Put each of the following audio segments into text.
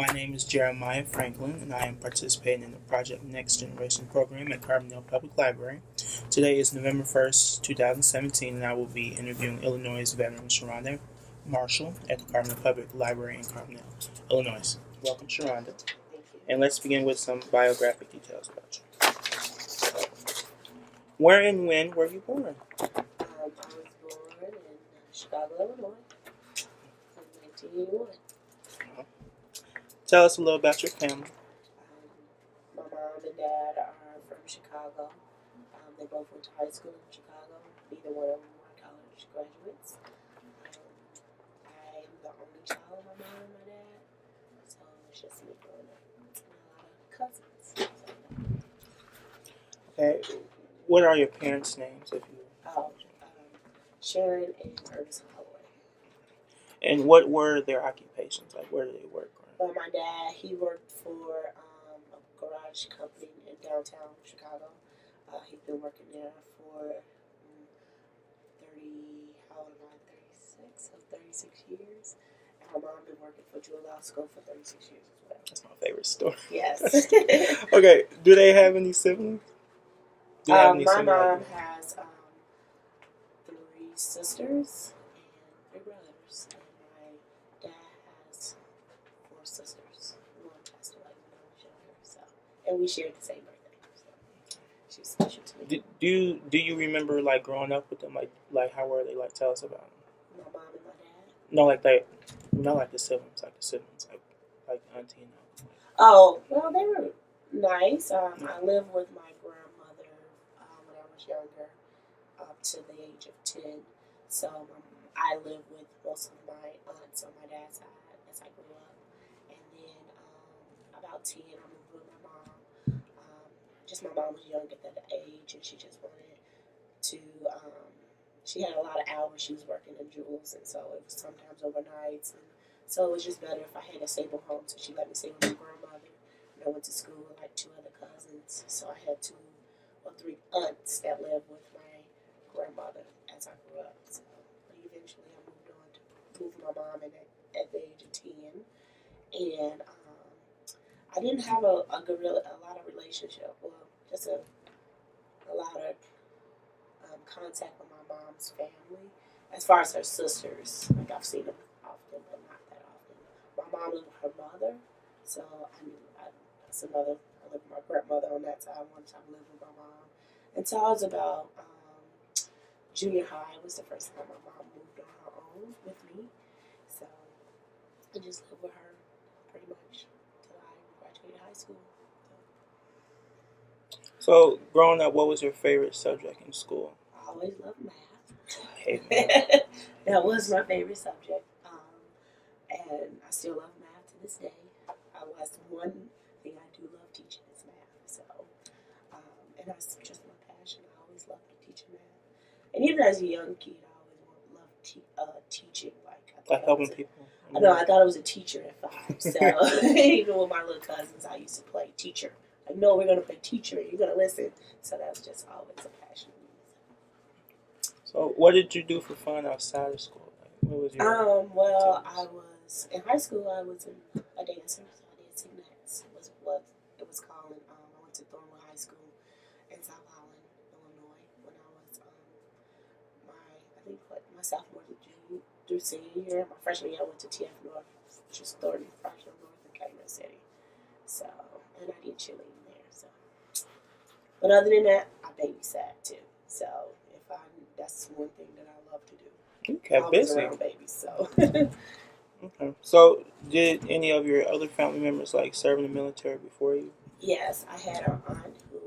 My name is Jeremiah Franklin, and I am participating in the Project Next Generation program at Carbondale Public Library. Today is November 1st, 2017, and I will be interviewing Illinois veteran Sharonda Marshall at the Carbondale Public Library in Carbondale, Illinois. Welcome, Sharonda. And let's begin with some biographic details about you. Where and when were you born? I was born in Chicago, Illinois, in 1981. Tell us a little about your family. My mom and dad are from Chicago. They both went to high school in Chicago. Neither one of them were college graduates. I am the only child of my mom and my dad, so it's just me growing up. And a lot of cousins. Okay, what are your parents' names? Sharon and Ernest Holloway. And what were their occupations? Like, where did they work? Well, my dad, he worked for a garage company in downtown Chicago. He's been working there for 36 years. And my mom been working for Jewel Osco for 36 years as well. That's my favorite story. Yes. Okay, do they have any siblings? My mom has 3 sisters and 3 brothers. And my dad has 4 sisters. One passed away when I was younger. So, and we shared the same birthday. So she was special to me. Do you remember like growing up with them? Like how were they? Like tell us about them. My mom and my dad. No, like they, not like the siblings, like auntie and uncle. Oh, well, they were nice. I lived with my grandmother when I was younger, up to the age of 10. So I lived with most of my aunts on my dad's side as I grew up. And then about 10, I moved with my mom. Just my mom was young at that age, and she just wanted to. She had a lot of hours she was working in Jewels, and so it was sometimes overnights. And so it was just better if I had a stable home. So she let me stay with my grandmother. And I went to school with like 2 other cousins. So I had 2 or 3 aunts that lived with my grandmother as I grew up. So eventually I moved on to move with my mom at the age of 10. And I didn't have a lot of relationship. Well, just a lot of contact with my mom's family. As far as her sisters, like I've seen them often, but not that often. My mom lived with her mother, so that's another. I lived with my grandmother on that side. One time I lived with my mom, until I was about junior high. Was the first time my mom moved on her own with me, so I just lived with her pretty much till I graduated high school. So growing up, what was your favorite subject in school? I always loved math. I hate math. That was my favorite subject, and I still love math to this day. That's one thing I do love teaching is math. So, and that's just my passion. I always loved teaching math, and even as a young kid, I always loved teaching. Like helping people. I know. I thought I was a teacher at 5. So even with my little cousins, I used to play teacher. Like, no, we're gonna play teacher. You're gonna listen. So that was just always a passion. So, what did you do for fun outside of school? Like, what was your well, I was in high school. I was a dancer. So I did Signettes. Was what it was called. And, I went to Thornwood High School in South Holland, Illinois. When I was my sophomore through senior year. My freshman year, I went to TF North, which is Thornton Fractional North in Calumet City. So, and I did cheerleading there. So, but other than that, I babysat too. So. That's one thing that I love to do. Okay, I was around babies, so. Okay. So, did any of your other family members like serve in the military before you? Yes, I had an aunt who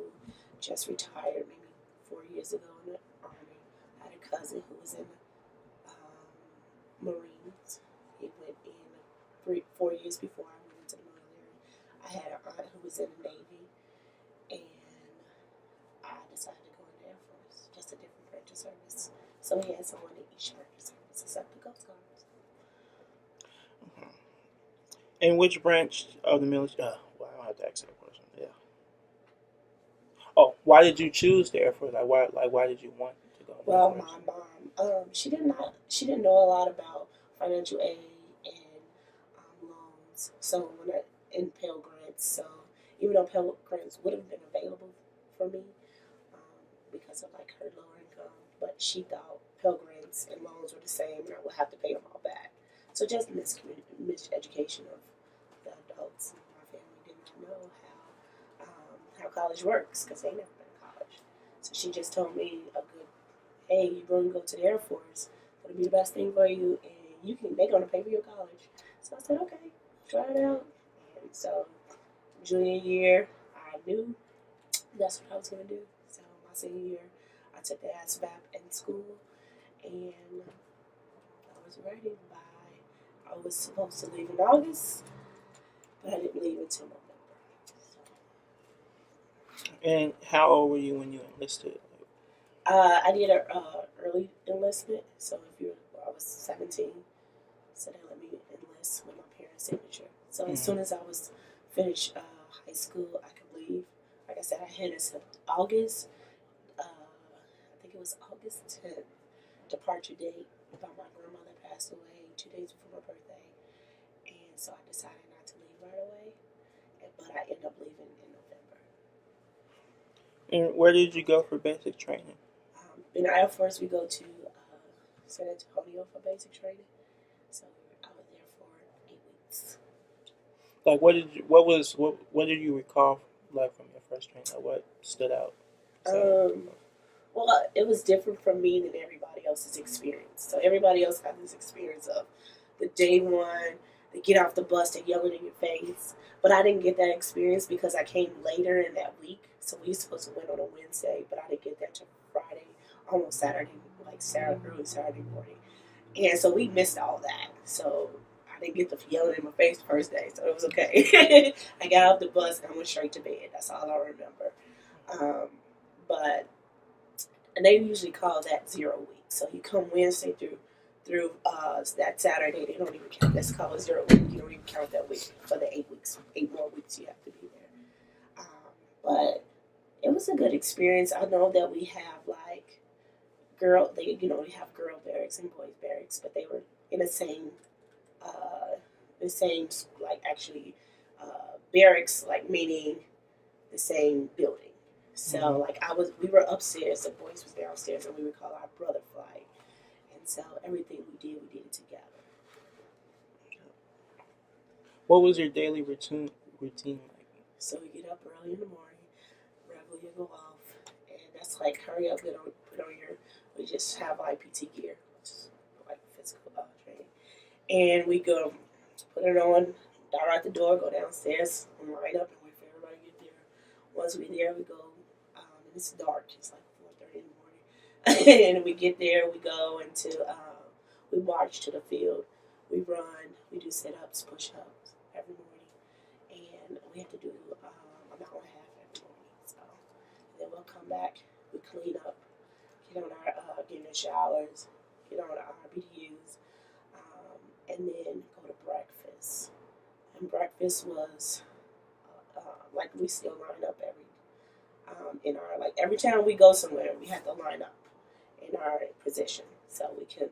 just retired maybe 4 years ago in the Army. I had a cousin who was in the Marines. He went in 4 years before I went into the military. I had an aunt who was in the Navy, and I decided to go in the Air Force, just a different branch of service. So we had someone in each branch of service except the Coast Guard. In which branch of the military? Well, I don't have to ask that question. Yeah. Oh, why did you choose the Air Force? Why did you want to go? Well, my mom, she didn't know a lot about financial aid and loans Grants. So when I in Pell Grants, so even though Pell Grants would have been available for me because of like her lower income, but she thought Pell Grants and loans were the same, and I would have to pay them all back. So just miseducation of the adults. My family did not know how college works because they never been to college. So she just told me a good, hey, you're going to go to the Air Force. It'll be the best thing for you, and they're going to pay for your college. So I said, okay, try it out. And so junior year, I knew that's what I was going to do. So my senior year, I took the ASVAB in school, and I was ready by. I was supposed to leave in August, but I didn't leave until November. So. And how old were you when you enlisted? I did an early enlistment, so I was 17, so they let me enlist with my parents' signature. So as soon as I was finished high school, I could leave. Like I said, I had until August. I think it was August 10th, departure date. But my grandmother passed away 2 days before my birthday, and so I decided not to leave right away. But I ended up leaving in November. And where did you go for basic training? In the Air Force, we go to San Antonio for basic training. So I was there for 8 weeks. Like, what did you recall like from your first training? Like, what stood out? Well, it was different from me than everybody else's experience. So everybody else had this experience of the day one, they get off the bus, they're yelling in your face. But I didn't get that experience because I came later in that week. So we were supposed to win on a Wednesday, but I didn't get that till Friday, almost Saturday, early Saturday morning. And so we missed all that. So I didn't get the yelling in my face the first day, so it was okay. I got off the bus and I went straight to bed. That's all I remember. But and they usually call that 0 week. So you come Wednesday through that Saturday. They don't even count. That's called 0 week. You don't even count that week for the 8 weeks. 8 more weeks you have to be there. But it was a good experience. I know that we have like we have girl barracks and boys barracks, but they were in the same like actually barracks, like meaning the same building. So like we were upstairs, the boys was downstairs, and we would call our brother flight. And so everything we did it together. What was your daily routine like? So we get up early in the morning, reveille go off, and that's like hurry up, put on your. We just have IPT gear, which is like physical training, and we go put it on, dive out the door, go downstairs, and line up, and wait for everybody to get there. Once we're there, we go. And it's dark. It's like 4:30 in the morning, and we get there. We go into. We march to the field. We run. We do sit-ups, push-ups every morning, and we have to do an hour and a half every morning. So and then we'll come back. We clean up, get in the showers, get on our RBDUs, and then go to breakfast. And breakfast was like we still line up in our every time we go somewhere, we have to line up in our position so we can.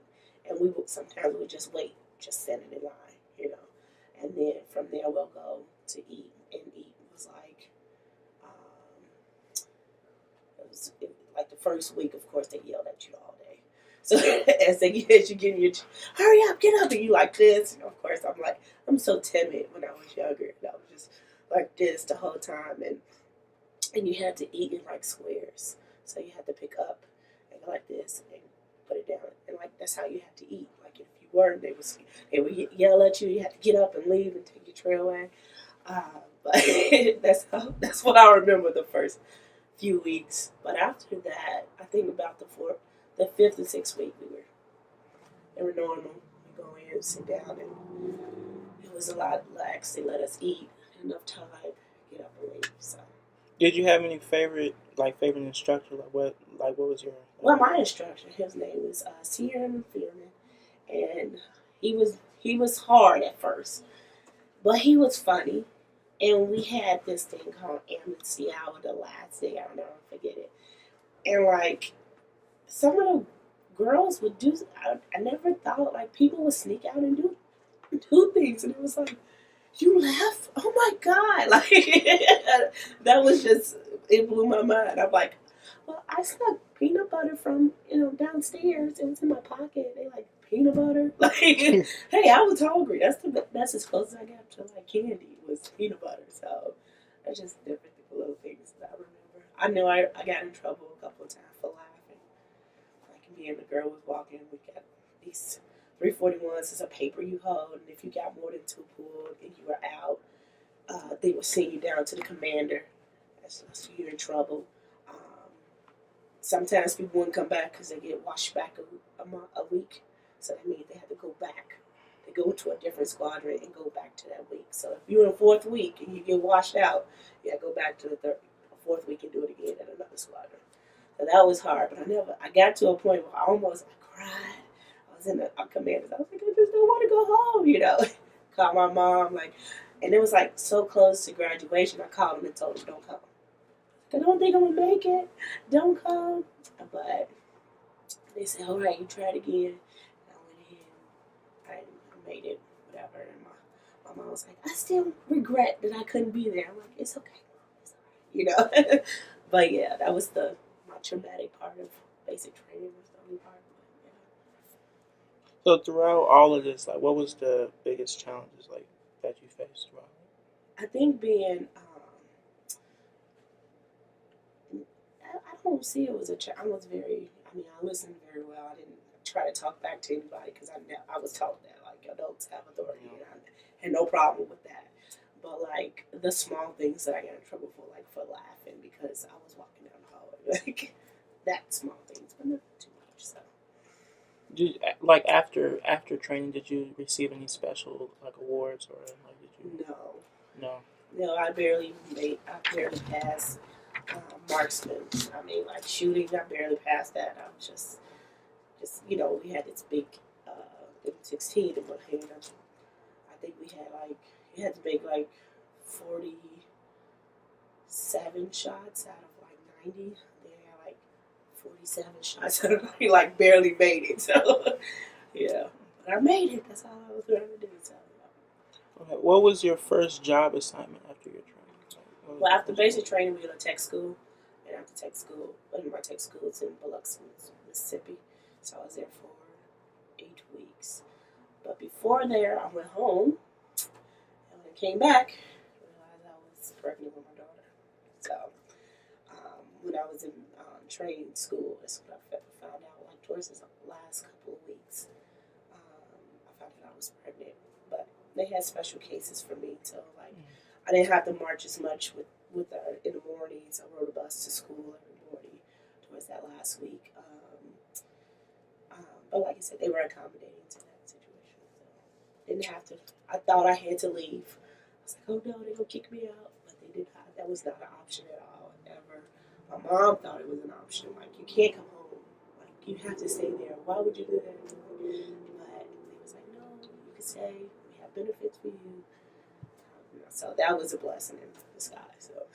And we would sometimes we just wait, just standing in line, and then from there we'll go to eat, and eat was like like the first week, of course, they yelled at you all day. So as they get you getting your hurry up, get up, and you like this. And of course, I'm so timid when I was younger, and I was just like this the whole time, and you had to eat in like squares. So you had to pick up and go like this and put it down, and like that's how you had to eat. Like if you weren't, they would yell at you. You had to get up and leave and take your tray away. But that's what I remember the first few weeks. But after that, I think about the 5th and 6th week, they were normal. We go in, sit down, and it was a lot relaxed. They let us eat enough time, get up and leave. So. Did you have any favorite instructor? What was your? Well, my instructor, his name was Sharonda, and he was hard at first, but he was funny. And we had this thing called Amnesty Hour, the last day. I'll never forget it. And like some of the girls would do. I never thought like people would sneak out and do things, and it was like You left? Oh my God. Like, that was just, it blew my mind. I'm like, well, I snuck peanut butter from, downstairs. It was in my pocket. They like, peanut butter? Like, hey, I was hungry. That's as close as I got to like candy was peanut butter. So that's just different little things that I remember. I know I got in trouble a couple of times for laughing. Like me and the girl was walking, we got these 341s is a paper you hold, and if you got more than two pulled and you were out, they would send you down to the commander. So you're in trouble. Um, Sometimes people wouldn't come back because they get washed back a week. So that means they have to go back. They go to a different squadron and go back to that week. So if you're in the fourth week and you get washed out, you got to go back to the fourth week and do it again at another squadron. So that was hard, but I got to a point where I cried. I was in the commanders. I was like, I just don't want to go home. Called my mom, and it was like so close to graduation. I called them and told them, don't come. I don't think I'm gonna make it. Don't come. But they said, all right, you try it again. And I went ahead and I made it, whatever. And my mom was like, I still regret that I couldn't be there. I'm like, it's okay, Mom. It's all right. But yeah, that was my traumatic part of basic training was the only part. So throughout all of this, like, what was the biggest challenges like that you faced throughout? I think being, I don't see it was a challenge. I listened very well. I didn't try to talk back to anybody because I was taught that like adults have authority, and I had no problem with that. But like the small things that I got in trouble for laughing because I was walking down the hallway, like that small things, but not too much. So. Like after training, did you receive any special like awards or like did you? No. No. No, I barely passed marksman. I mean, like shooting, I barely passed that. I was just we had this big M16 in my hand. I think we had to make like 47 shots out of like 90. They had like 47 shots out of 90, like barely made it. So yeah, but I made it. That's all I was trying to do. So. Okay. What was your first job assignment after your training? Well, after basic training, we go to tech school, and after tech school, my tech school is in Biloxi, Mississippi. So I was there for 8 weeks. But before there, I went home, and when I came back, I realized I was pregnant with my daughter. So when I was in training school, that's what I found out. Like towards the last couple of weeks, I found out I was pregnant. But they had special cases for me, so like. I didn't have to march as much with her in the mornings. I rode a bus to school every morning towards that last week. But like I said, they were accommodating to that situation. So didn't have to. I thought I had to leave. I was like, oh no, they're gonna kick me out. But they did not. That was not an option at all, ever. My mom thought it was an option. Like you can't come home. Like you have to stay there. Why would you do that? But they was like, no, you can stay. We have benefits for you. So that was a blessing in disguise. So,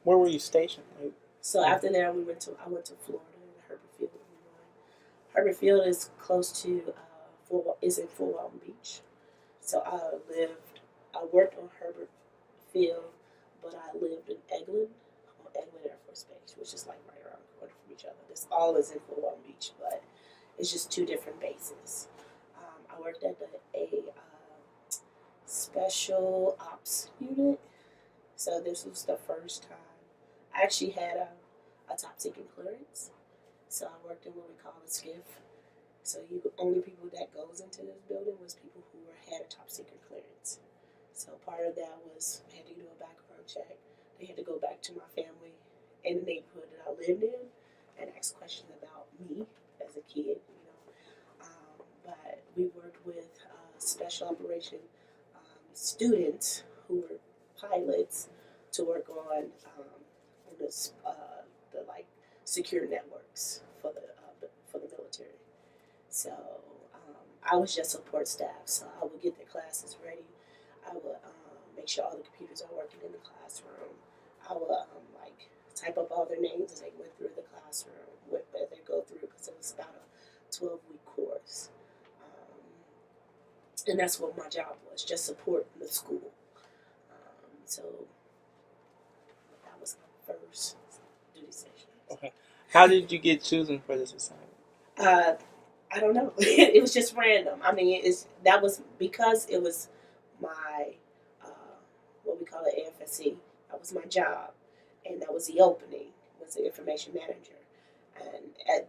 Where were you stationed? Like, so after that, I went to Florida in Herbert Field, Illinois. Herbert Field is close to is in Fort Walton Beach. So I worked on Herbert Field, but I lived in Eglin, on Eglin Air Force Base, which is like right around the corner from each other. This all is in Fort Walton Beach, but it's just two different bases. I worked at a special ops unit. So this was the first time I actually had a top secret clearance. So I worked in what we call a skiff. So only people that goes into this building was people who had a top secret clearance. So part of that was I had to do a background check. They had to go back to my family in the neighborhood that I lived in and ask questions about me as a kid. But we worked with special operation students who were pilots to work on this, the like secure networks for the military. So I was just support staff. So I would get the classes ready. I would make sure all the computers are working in the classroom. I would like type up all their names as they went through the classroom, as they go through because it was about a 12-week course. and that's what my job was, just supporting the school. So that was my first duty station. Okay. How did you get chosen for this assignment? I don't know. It was just random. I mean, that was because it was my what we call it AFSC. That was my job, and that was the opening. Was the information manager,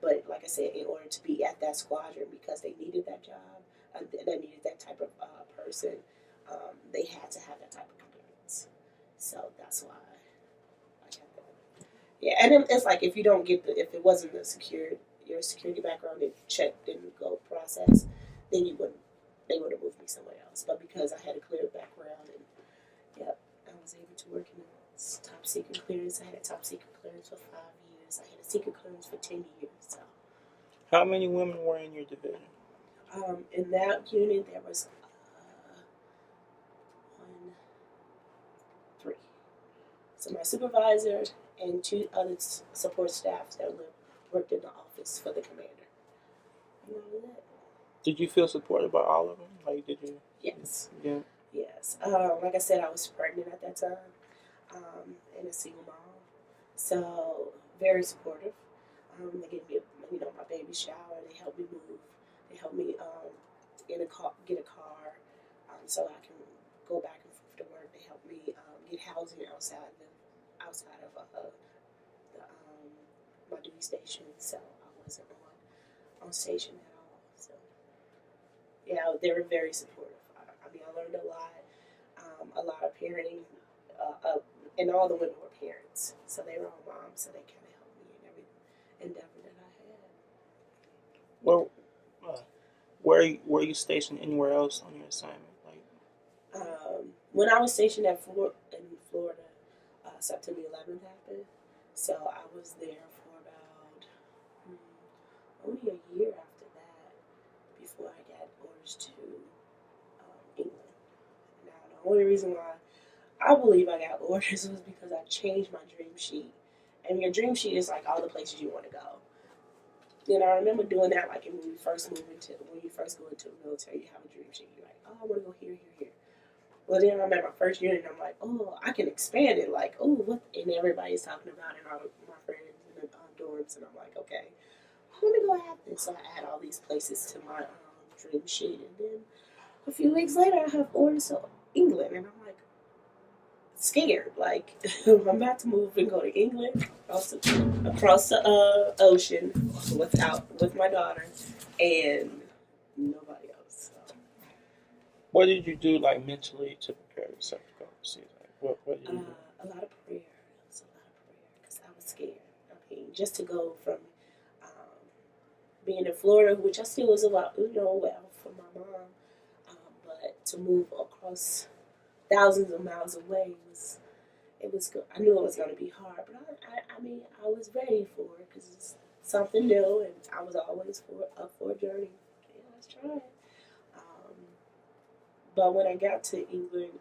but like I said, in order to be at that squadron, because they needed that job, they needed that type of person. They had to have that type of clearance. So that's why I got that. Yeah, and it's like if you don't get if it wasn't your security background check didn't go process, then they would have moved me somewhere else. But because I had a clear background and yep, I was able to work in a top secret clearance. I had a top secret clearance for 5 years. I had a secret clearance for 10 years. So How many women were in your division? in that unit there was one, three. So my supervisor and two other support staffs that worked in the office for the commander. And that was it. Did you feel supported by all of them? Like, did you? Yes. Yeah. Yes. Like I said, I was pregnant at that time, and a single mom. So very supportive. They gave me, my baby shower. They helped me move. They helped me get a car, so I can go back and forth to work. They helped me get housing outside of my duty station. So I wasn't on station at all. So yeah, they were very supportive. I mean, I learned a lot of parenting, and all the women were parents, so they were all moms, so they kind of helped me in every endeavor that I Well, were you stationed anywhere else on your assignment? Like, had. When I was stationed in Florida, September 11th happened, so I was there for about only a year after that before I got orders to England. Now, the only reason why I believe I got orders was because I changed my dream sheet. And your dream sheet is like all the places you want to go. Then I remember doing that like when you first go into the military, you have a dream sheet. You're like, oh, I want to go here, here, here. Well, then I'm at my first unit, and I'm like, oh, I can expand it. Like, oh, what? And everybody's talking about it, and all my friends in the dorms, and I'm like, okay, let me go add this. So I add all these places to my dream sheet, and then a few weeks later, I have orders to England, and I'm like, scared. Like I'm about to move and go to England across the ocean with my daughter and nobody else. So, what did you do, like, mentally to prepare yourself to go overseas? Like, what did you do? a lot of prayer. It was a lot of prayer because I was scared. I mean, just to go from um, being in Florida, which I still was about, well for my mom, but to move across thousands of miles away was good. I knew it was going to be hard, but I mean, I was ready for it because it's something new, and I was always up for a journey. Yeah, let's try it. Um, but when I got to England,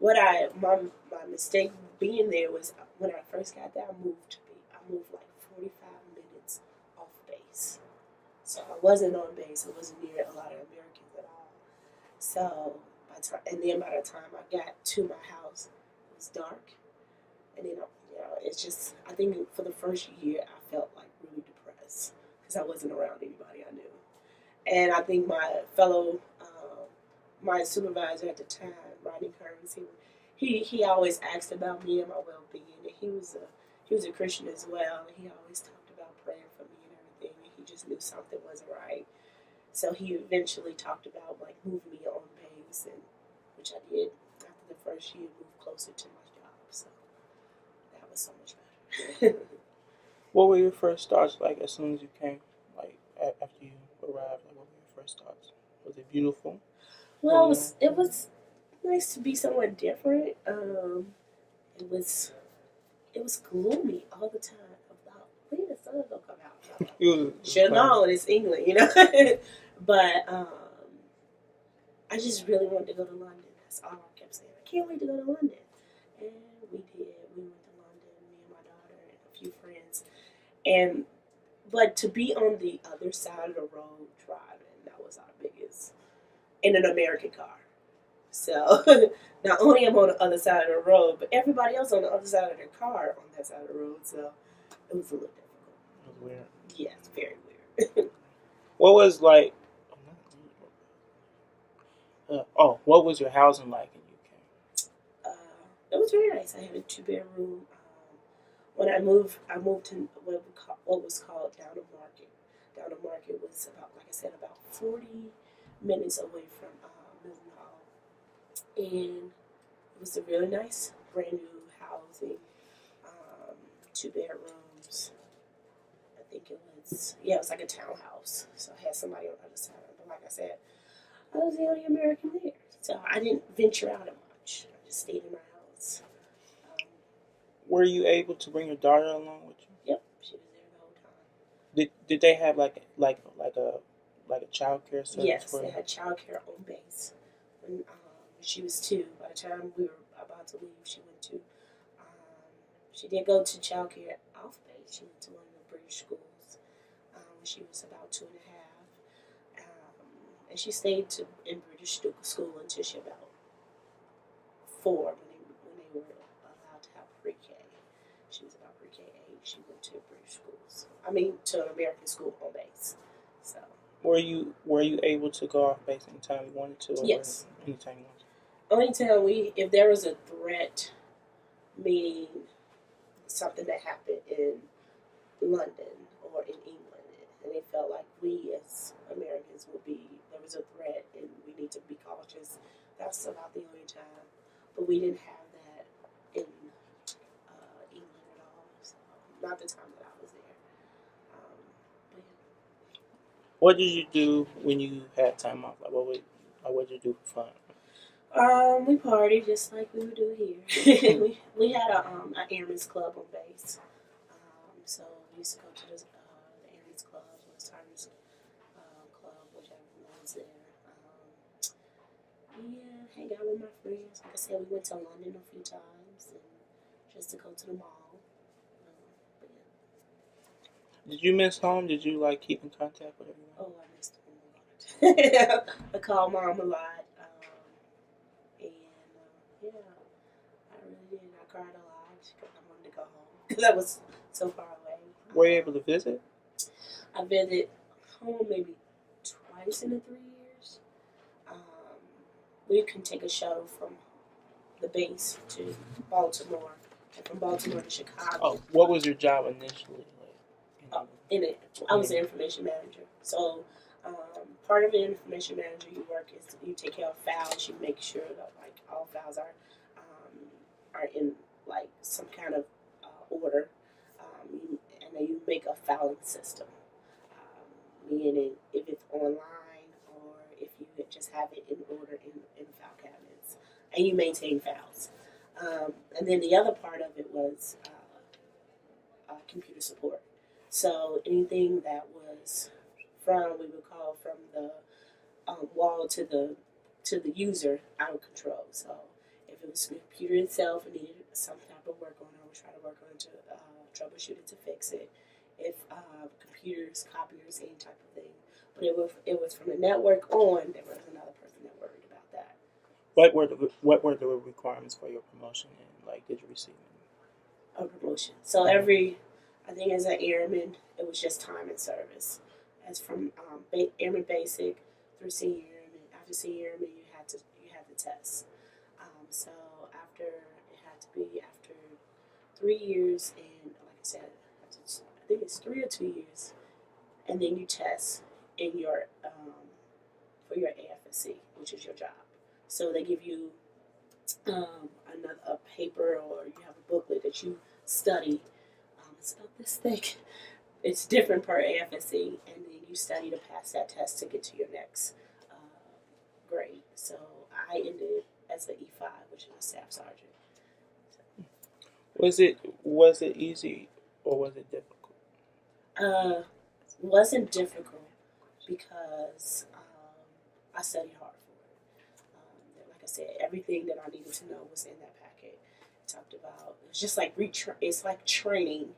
my mistake being there was when I first got there, I moved like 45 minutes off base, so I wasn't on base. I wasn't near a lot of Americans at all. So and then by the time I got to my house, it was dark. And then, it's just, I think for the first year, I felt like really depressed because I wasn't around anybody I knew. And I think my supervisor at the time, Rodney Kearns, he always asked about me and my well being. And he was a Christian as well. And he always talked about praying for me and everything. And he just knew something wasn't right. So he eventually talked about like moving me on base, and which I did after the first year, moved closer to my job. So that was so much better. What were your first thoughts like as soon as you came? Like, after you arrived, like, what were your first thoughts? Was it beautiful? Well, it was nice to be somewhere different. It was gloomy all the time. About when the sun gonna come out. Should have known it's England. But I just really wanted to go to London. That's all I kept saying. I can't wait to go to London, and we did. We went to London, me and my daughter and a few friends, but to be on the other side of the road driving, that was our biggest. in an American car. So not only am I on the other side of the road, but everybody else on the other side of their car on that side of the road. So it was a little difficult. It was weird. Yeah, it's very weird. What was like? What was your housing like in UK? It was very nice. I had a 2 bedroom. When I moved to what was called Down the Market. Down the Market was about, like I said, about 40 minutes away from Milton Hall, and it was a really nice, brand new housing. 2 bedrooms. I think it was like a townhouse. So I had somebody on the other side. But like I said, I was the only American there, so I didn't venture out much. I just stayed in my house. Were you able to bring your daughter along with you? Yep, she was there the whole time. Did they have like a child care service? Yes, for they you? had childcare on base. When she was 2, by the time we were about to leave, she went to. She did go to childcare off base. She went to one of the British schools when she was about 2 and a half, and she stayed in British school until she about 4 when they were allowed to have pre-K. She was about pre-K age. She went to British schools. I mean, to an American school on base. So. Were you able to go off base anytime you wanted to? Or Yes. Anytime you wanted to? Only time if there was a threat, meaning something that happened in London or in England, and they felt like we as Americans there was a threat and we need to be cautious. That's about the only time. But we didn't have that in England at all. So not the time that I was there. But yeah. What did you do when you had time off? Like what did you do for fun? We partied just like we would do here. we had an airmen's club on base. So we used to go to the airmen's club or the sergeant's club, whichever one was there. Yeah, hang out with my friends. Like I said, we went to London a few times and just to go to the mall. But yeah. Did you miss home? Did you like keep in contact with everyone? Oh, I missed home a lot. I called mom a lot. And yeah, I really did. I cried a lot because I wanted to go home because I was so far away. Were you able to visit? I visited home maybe twice in the 3 years. We can take a shuttle from the base to Baltimore, and from Baltimore to Chicago. Oh, what was your job initially? I was an information manager. So part of the information manager you work is you take care of files. You make sure that like all files are in like some kind of order, and then you make a filing system. Meaning if it's online or if you just have it in order in file cabinets, and you maintain files. And then the other part of it was computer support. So anything that was we would call from the wall to the user out of control. So if it was the computer itself and needed some type of work on it, I would try to work on it to troubleshoot it to fix it. If computers, copiers, any type of thing. But it was from the network on, there was another person that worried about that. What were the requirements for your promotion, and like did you receive A promotion. So I think as an airman, it was just time and service. As from airman basic through senior airman. After senior airman, you had to test. So after it had to be after 3 years, and like I said, I think it's 3 or 2 years, and then you test in your for your AFSC, which is your job. So they give you a paper, or you have a booklet that you study. It's about this thick. It's different per AFSC, and then you study to pass that test to get to your next grade. So I ended as the E5, which is a staff sergeant. So. Was it easy or was it difficult? Wasn't difficult because I studied hard for it. Like I said, everything that I needed to know was in that packet. It talked about it's just like it's like training,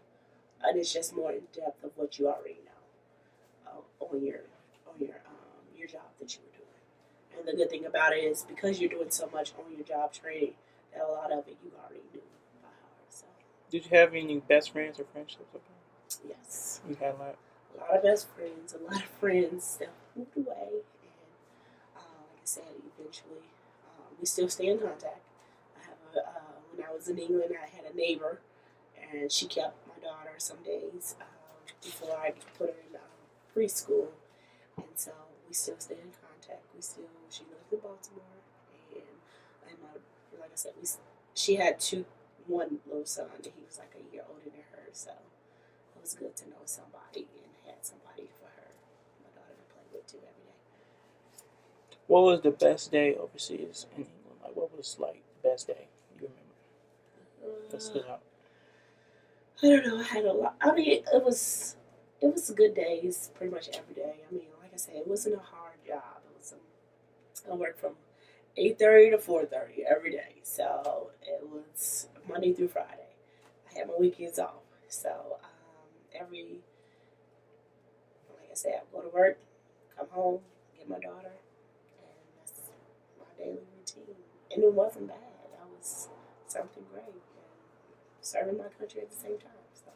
and it's just more in depth of what you already know on your job that you were doing. And the good thing about it is because you're doing so much on your job training, that a lot of it you already knew by heart. So Did you have any best friends or friendships up there? yes, You had a lot. a lot of best friends, a lot of friends that moved away, and like I said, eventually we still stay in contact. I have when I was in England, I had a neighbor, and she kept my daughter some days before I put her in preschool, and so we still stay in contact. She lives in Baltimore, and my, like I said, she had one little son, and he was like a year older than her, so it was good to know somebody and had somebody for her, my daughter, to play with too every day. What was the best day overseas in England? Like, what was like the best day you remember that stood out? I don't know. I had a lot. I mean, it was good days pretty much every day. I mean, like I said, it wasn't a hard job. I worked from 8:30 to 4:30 every day, so it was Monday through Friday. I had my weekends off, so every like I said, I go to work, come home, get my daughter, and that's my daily routine. And it wasn't bad. That was something great, and serving my country at the same time. So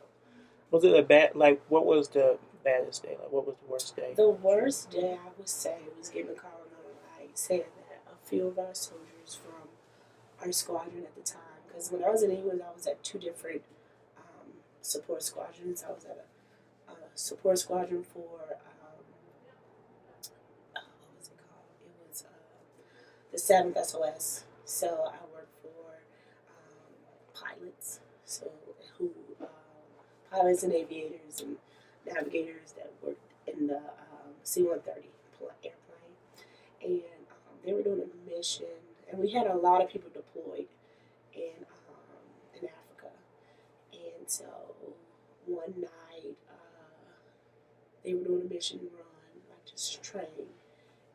Was it a bad, like, what was the baddest day? Like, what was the worst day? the worst day I would say was getting a call on, like saying that a few of our soldiers from our squadron at the time, because when I was in England, I was at two different support squadrons. I was at a support squadron for what was it called? It was the 7th SOS. So I worked for pilots, so who pilots and aviators and navigators that worked in the C-130 airplane, and they were doing a mission, and we had a lot of people deployed in Africa, and so one night they were doing a mission run, like just train,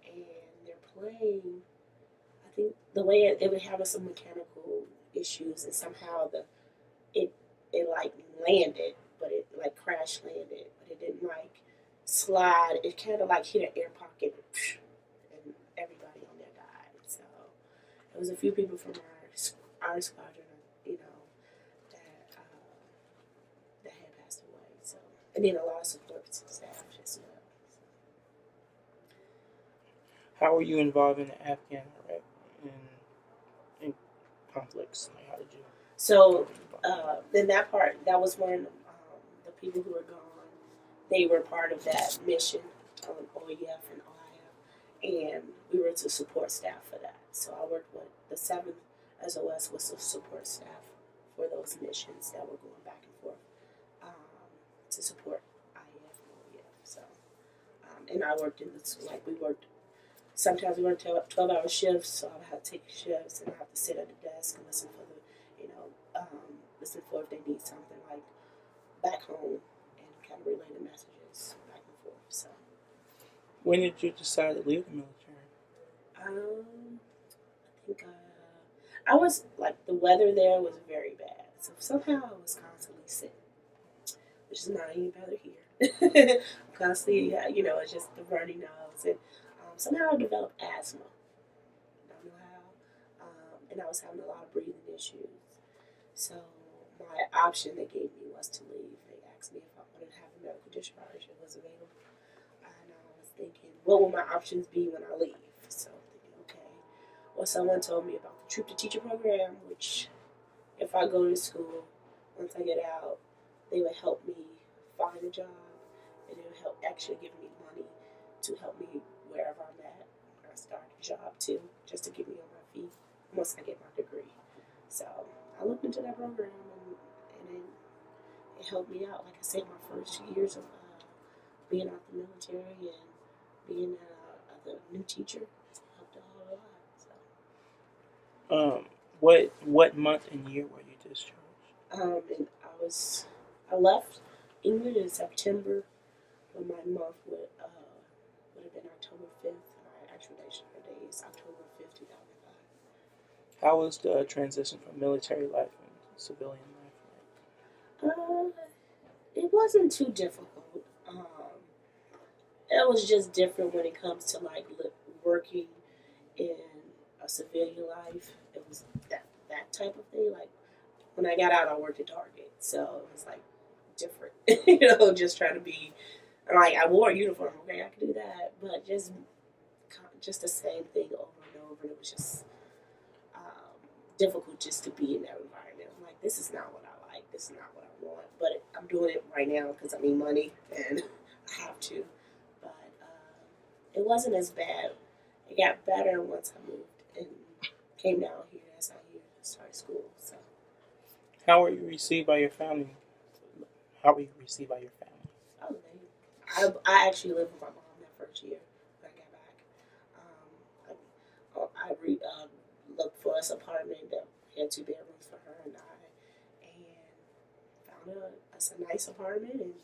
and their plane, I think the way it would have some mechanical issues, and somehow it it like landed, but it like crash landed, but it didn't like slide. It kind of like hit an air pocket, and everybody on there died. So there was a few people from our squadron, you know, that that had passed away. So and then a lot of support staff as well. How were you involved in the Afghan Iraq in conflicts? Like, how did you? So then that part, that was when the people who were gone, they were part of that mission on OEF and OIF, and we were to support staff for that. So I worked with the 7th SOS was the support staff for those missions that were going back and forth to support IEF and OEF. So and I worked in this, like we worked. Sometimes we worked 12-hour shifts, so I would have to take shifts and I have to sit at the desk and listen for listen for if they need something like back home and kind of relay the messages back and forth. So, When did you decide to leave the military? I think I was like the weather there was very bad, so somehow I was constantly sick, which is not any better here. Constantly, it's just the runny nose, and somehow I developed asthma. I don't know how, and I was having a lot of breathing issues. So my option they gave me was to leave. They asked me if I wanted to have a medical discharge. It was available. And I was thinking, what will my options be when I leave? So I'm thinking, okay. Well, someone told me about the Troop to Teacher program, which if I go to school, once I get out, they would help me find a job, and they would help actually give me money to help me wherever I'm at, where I start a job too, just to get me on my feet once I get my degree. So I looked into that program, and it helped me out. Like I said, my first years of being out the military and being the new teacher helped a whole lot. So, What month and year were you discharged? and I left England in September, but my month would have been October 5th. My actual day is October 5th, 2005. How was the transition from military life and civilian life? It wasn't too difficult. It was just different when it comes to like working in a civilian life, it was that type of thing. Like when I got out, I worked at Target, so it was like different. Just trying to be. Like I wore a uniform, okay, I could do that, but just the same thing over and over, and it was just difficult just to be in that environment. I'm like, this is not what I like. This is not what I want. But I'm doing it right now because I need money and I have to. But it wasn't as bad. It got better once I moved and came down here as I started school. So How were you received by your family? How were you received by your family? oh, I actually lived with my mom that first year when I got back. I looked for us an apartment that had 2 bedrooms for her and I, and found us a nice apartment, and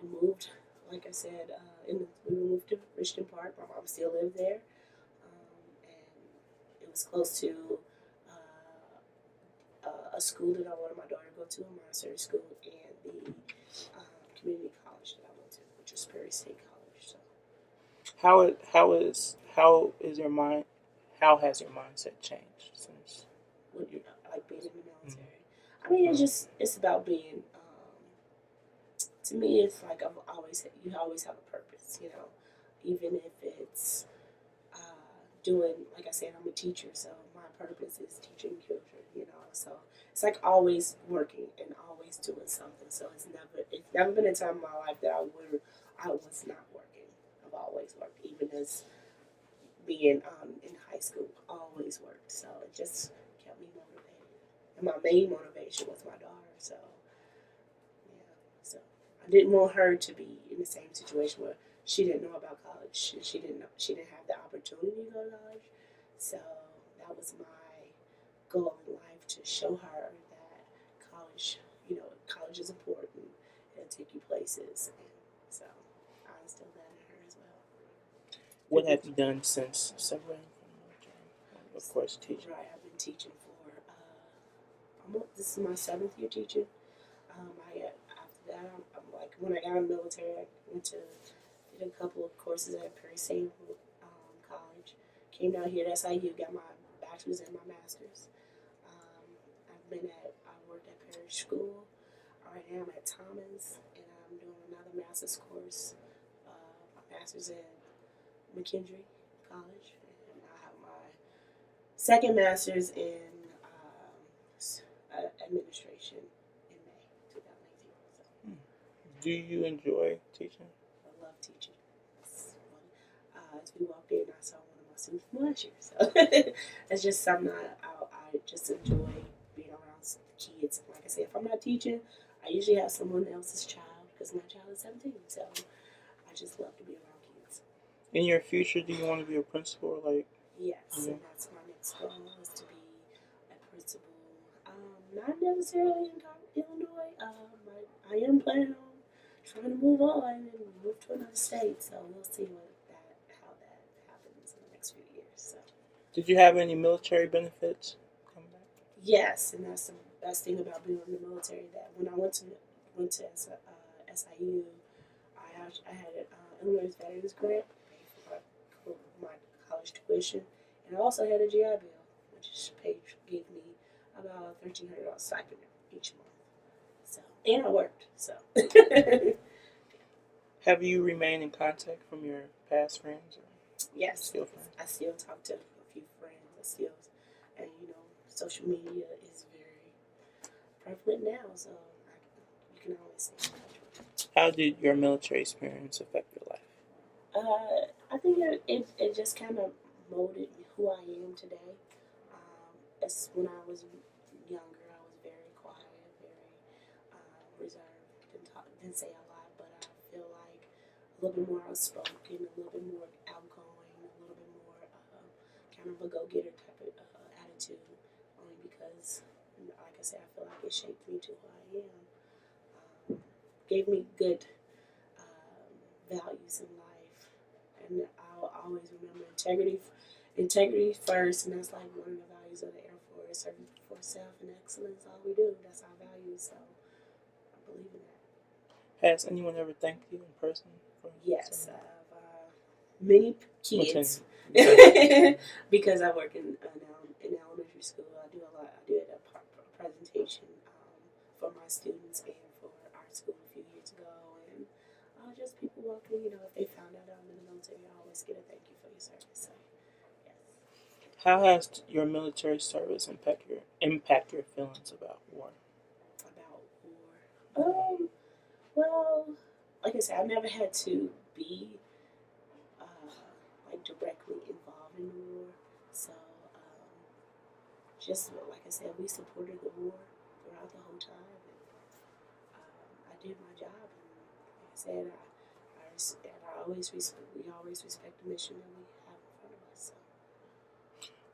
we moved. Like I said, we moved to Richmond Park. My mom still lived there, and it was close to a school that I wanted my daughter to go to, a Montessori school, and the community college that I went to, which was Perry State College. So How is your mind? How has your mindset changed since you? like being in the military. I mean, it's about being. To me, it's like you always have a purpose. Even if it's doing, like I said, I'm a teacher, so my purpose is teaching children. So it's like always working and always doing something. So it's never been a time in my life that I was not working. I've always worked, even as being in high school, always worked. So it just kept me motivated. And my main motivation was my daughter. So yeah, so I didn't want her to be in the same situation where she didn't know about college. She didn't have the opportunity to go to college. So that was my goal in life, to show her that college is important. It'll take you places. And so I instilled that in her as well. What have you done since separating from the military? Of course, teaching. Right, I've been teaching for this is my 7th year teaching. After that, I'm like, when I got in the military, I did a couple of courses at Perry State College. Came down here to SIU, got my bachelor's and my master's. I worked at Perry School. Right now I'm at Thomas, and I'm doing another master's course. My master's at McKendree College, and I have my second master's in administration in May 2018. So Do you enjoy teaching? I love teaching. As we walked in, I saw one of my students from last year. So it's just something I just enjoy being around kids. Like I said, if I'm not teaching, I usually have someone else's child because my child is 17. So I just love to be around kids. In your future, do you want to be a principal? Yes, and that's my next goal, is to be a principal. Not necessarily in Illinois. I am planning on trying to move on and move to another state. So we'll see how that happens in the next few years. So. Did you have any military benefits coming back? Yes, and that's the best thing about being in the military. That when I went to SIU, I had an Illinois Veterans Grant, paid for my college tuition, and I also had a GI Bill, which gave me about $1,300 stipend each month. So, and I worked. So. Have you remained in contact from your past friends? Yes, still friends? I still talk to a few friends. And social media is very prevalent now, so you can always stay in touch with them. How did your military experience affect your life? I think it just kind of molded who I am today. As when I was younger, I was very quiet, very reserved. Didn't say a lot, but I feel like a little bit more outspoken, a little bit more outgoing, a little bit more kind of a go-getter type of attitude. Only because, like I said, I feel like it shaped me to who I am. Gave me good values in life, and I'll always remember integrity first, and that's like one of the values of the Air Force. Serving for self and excellence, all we do. That's our values. So I believe in that. Has anyone ever thanked you in person for Yes, many What's kids in- because I work in elementary school. I do a lot. I did a presentation for my students and for our school a few years ago, and just people walking. If they found out I'm in the military, I always get a thank you for your service. So yes. How has your military service impact your feelings about war? About war. Well, like I said, I never had to be like directly involved in the war. So just like I said, we supported the war throughout the whole time, and I did my job. And like I said, we always respect the mission that we have in front of us. So.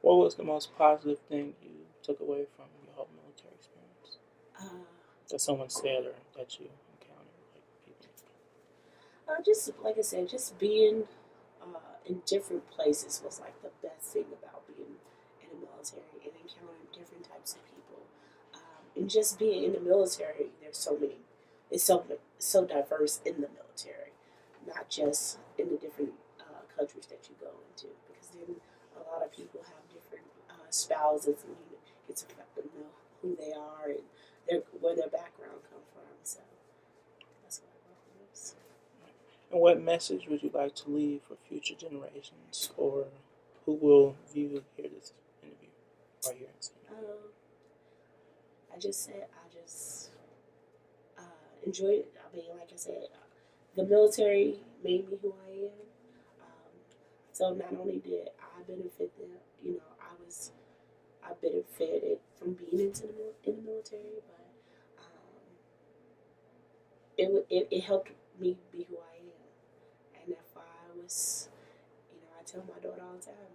What was the most positive thing you took away from your whole military experience? That someone said or that you encountered, like people? Just like I said, just being in different places was like the best thing about being in the military and encountering different types of people. And just being in the military, there's so many. It's so diverse in the military, not just in the different countries that you go into, because then a lot of people have different spouses, and you get to know who they are and where their background come from. So that's what I love most. And what message would you like to leave for future generations or who will hear this interview or hear this interview? I just said I just enjoyed it. I mean, like I said, the military made me who I am. So not only did I benefit them, I benefited from being in the military, but it helped me be who I am. And if I was, I tell my daughter all the time,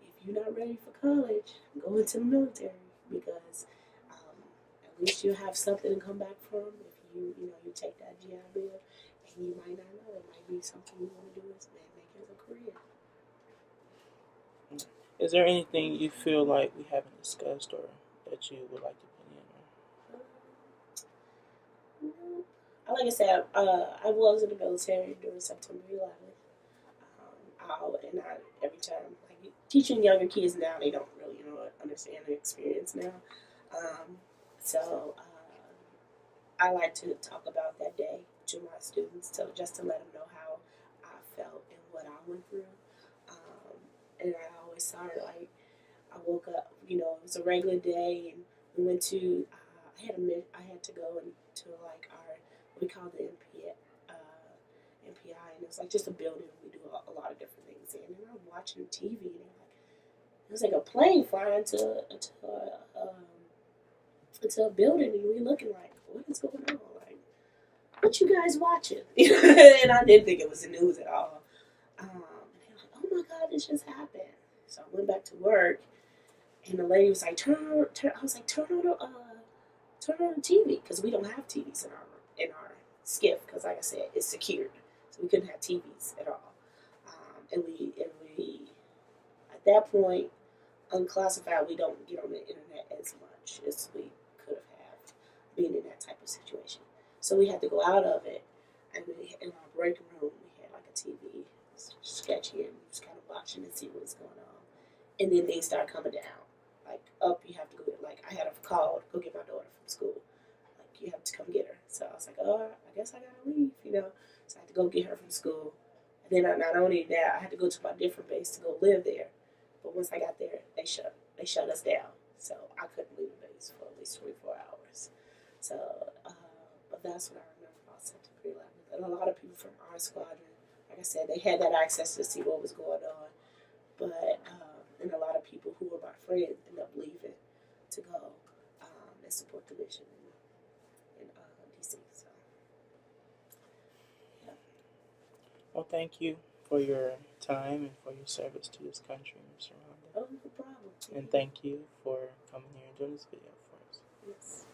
if you're not ready for college, go into the military because at least you'll have something to come back from. If you take that GI Bill, and you might not know, it might be something you want to do as make it as a career. Is there anything you feel like we haven't discussed or that you would like to put in? Like I said, I was in the military during September 11th. Every time, like teaching younger kids now, they don't really understand the experience now. So I like to talk about that day to my students, just to let them know how I felt and what I went through. And I always started like I woke up, it was a regular day, and we went to. I had to go into like our what we call the MPI, and it was like just a building. We do a lot of different things in, and I'm watching TV, and it was like a plane flying into a building, and we looking like, what is going on? Like, what you guys watching? And I didn't think it was the news at all. And they were like, oh my God, this just happened. So I went back to work, and the lady was like, I was like, turn on the TV, because we don't have TVs in our skiff, because like I said, it's secured, so we couldn't have TVs at all. And we at that point, unclassified, we don't get on the internet as much as we could have being in that type of situation. So we had to go out of it, and in our break room we had like a TV, sketchy, and we was kind of watching and see what was going on. And then things started coming down. Like, up, you have to go, like, I had a call to go get my daughter from school. Like, you have to come get her. So I was like, oh, I guess I gotta leave, So I had to go get her from school. And then not only that, I had to go to my different base to go live there. But once I got there, they shut us down. So I couldn't leave the base for at least 24 hours. So, but that's what I remember about September 11th. And a lot of people from our squadron, like I said, they had that access to see what was going on. But and a lot of people who were my friends ended up leaving to go and support the mission in DC. So, yeah. Well, thank you for your time and for your service to this country, Ms. Sharonda. Oh, no problem. And thank you for coming here and doing this video for us. Yes.